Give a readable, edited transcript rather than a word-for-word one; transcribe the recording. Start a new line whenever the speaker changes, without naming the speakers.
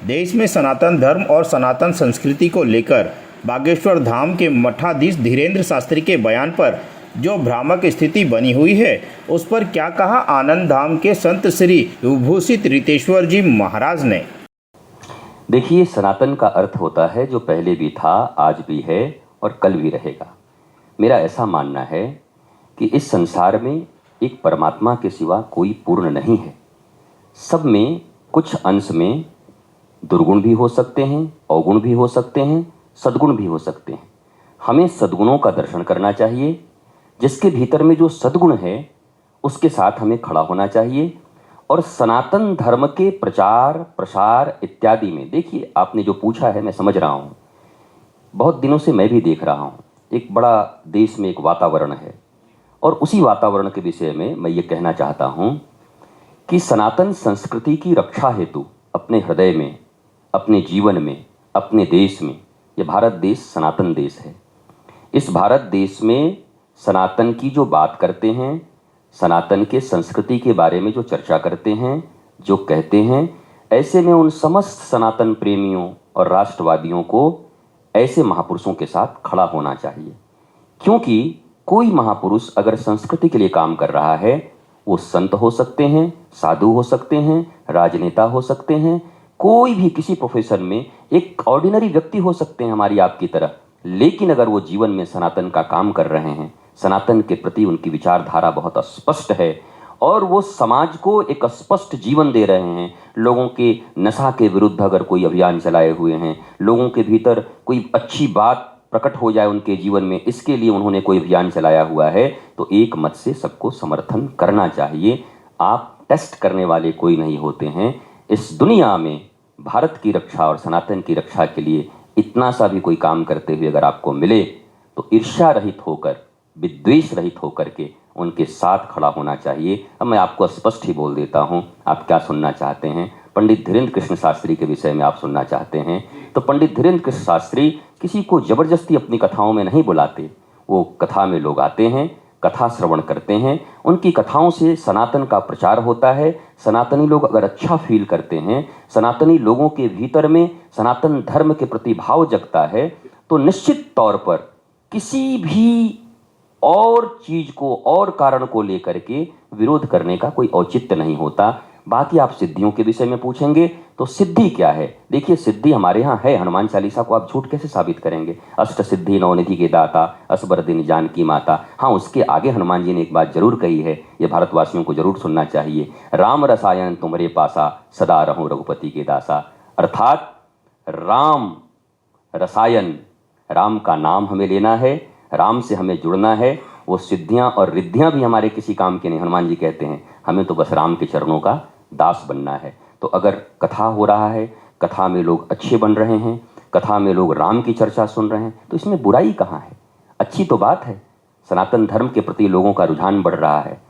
देश में सनातन धर्म और सनातन संस्कृति को लेकर बागेश्वर धाम के मठाधीश धीरेन्द्र शास्त्री के बयान पर जो भ्रामक स्थिति बनी हुई है, उस पर क्या कहा आनंद धाम के संत श्री विभूषित रितेश्वर जी महाराज ने।
देखिए, सनातन का अर्थ होता है जो पहले भी था, आज भी है और कल भी रहेगा। मेरा ऐसा मानना है कि इस संसार में एक परमात्मा के सिवा कोई पूर्ण नहीं है। सब में कुछ अंश में दुर्गुण भी हो सकते हैं, अवगुण भी हो सकते हैं, सद्गुण भी हो सकते हैं। हमें सद्गुणों का दर्शन करना चाहिए। जिसके भीतर में जो सद्गुण है उसके साथ हमें खड़ा होना चाहिए। और सनातन धर्म के प्रचार प्रसार इत्यादि में, देखिए आपने जो पूछा है मैं समझ रहा हूँ, बहुत दिनों से मैं भी देख रहा हूँ। एक बड़ा देश में एक वातावरण है और उसी वातावरण के विषय में मैं ये कहना चाहता हूँ कि सनातन संस्कृति की रक्षा हेतु अपने हृदय में, अपने जीवन में, अपने देश में, ये भारत देश सनातन देश है। इस भारत देश में सनातन की जो बात करते हैं, सनातन के संस्कृति के बारे में जो चर्चा करते हैं, जो कहते हैं, ऐसे में उन समस्त सनातन प्रेमियों और राष्ट्रवादियों को ऐसे महापुरुषों के साथ खड़ा होना चाहिए। क्योंकि कोई महापुरुष अगर संस्कृति के लिए काम कर रहा है, वो संत हो सकते हैं, साधु हो सकते हैं, राजनेता हो सकते हैं, कोई भी किसी प्रोफेशन में एक ऑर्डिनरी व्यक्ति हो सकते हैं हमारी आपकी तरह। लेकिन अगर वो जीवन में सनातन का काम कर रहे हैं, सनातन के प्रति उनकी विचारधारा बहुत स्पष्ट है और वो समाज को एक स्पष्ट जीवन दे रहे हैं, लोगों के नशा के विरुद्ध अगर कोई अभियान चलाए हुए हैं, लोगों के भीतर कोई अच्छी बात प्रकट हो जाए उनके जीवन में, इसके लिए उन्होंने कोई अभियान चलाया हुआ है, तो एक मत से सबको समर्थन करना चाहिए। आप टेस्ट करने वाले कोई नहीं होते हैं। इस दुनिया में भारत की रक्षा और सनातन की रक्षा के लिए इतना सा भी कोई काम करते हुए अगर आपको मिले तो ईर्ष्या रहित होकर, विद्वेष रहित होकर के उनके साथ खड़ा होना चाहिए। अब मैं आपको स्पष्ट ही बोल देता हूँ, आप क्या सुनना चाहते हैं। पंडित धीरेन्द्र कृष्ण शास्त्री के विषय में आप सुनना चाहते हैं तो पंडित धीरेन्द्र कृष्ण शास्त्री किसी को जबरदस्ती अपनी कथाओं में नहीं बुलाते। वो कथा में लोग आते हैं, कथा श्रवण करते हैं, उनकी कथाओं से सनातन का प्रचार होता है। सनातनी लोग अगर अच्छा फील करते हैं, सनातनी लोगों के भीतर में सनातन धर्म के प्रति भाव जगता है, तो निश्चित तौर पर किसी भी और चीज को और कारण को लेकर के विरोध करने का कोई औचित्य नहीं होता। बाकी आप सिद्धियों के विषय में पूछेंगे तो सिद्धि क्या है। देखिए, सिद्धि हमारे यहाँ है। हनुमान चालीसा को आप झूठ कैसे साबित करेंगे। अष्ट सिद्धि नवनिधि के दाता, असबर दिन जानकी माता। हाँ, उसके आगे हनुमान जी ने एक बात जरूर कही है, ये भारतवासियों को जरूर सुनना चाहिए। राम रसायन तुमरे पासा, सदा रहूं रघुपति के दासा। अर्थात राम रसायन, राम का नाम हमें लेना है, राम से हमें जुड़ना है। वो सिद्धियां और रिद्धियां भी हमारे किसी काम के नहीं। हनुमान जी कहते हैं हमें तो बस राम के चरणों का दास बनना है। तो अगर कथा हो रहा है, कथा में लोग अच्छे बन रहे हैं, कथा में लोग राम की चर्चा सुन रहे हैं, तो इसमें बुराई कहाँ है। अच्छी तो बात है, सनातन धर्म के प्रति लोगों का रुझान बढ़ रहा है।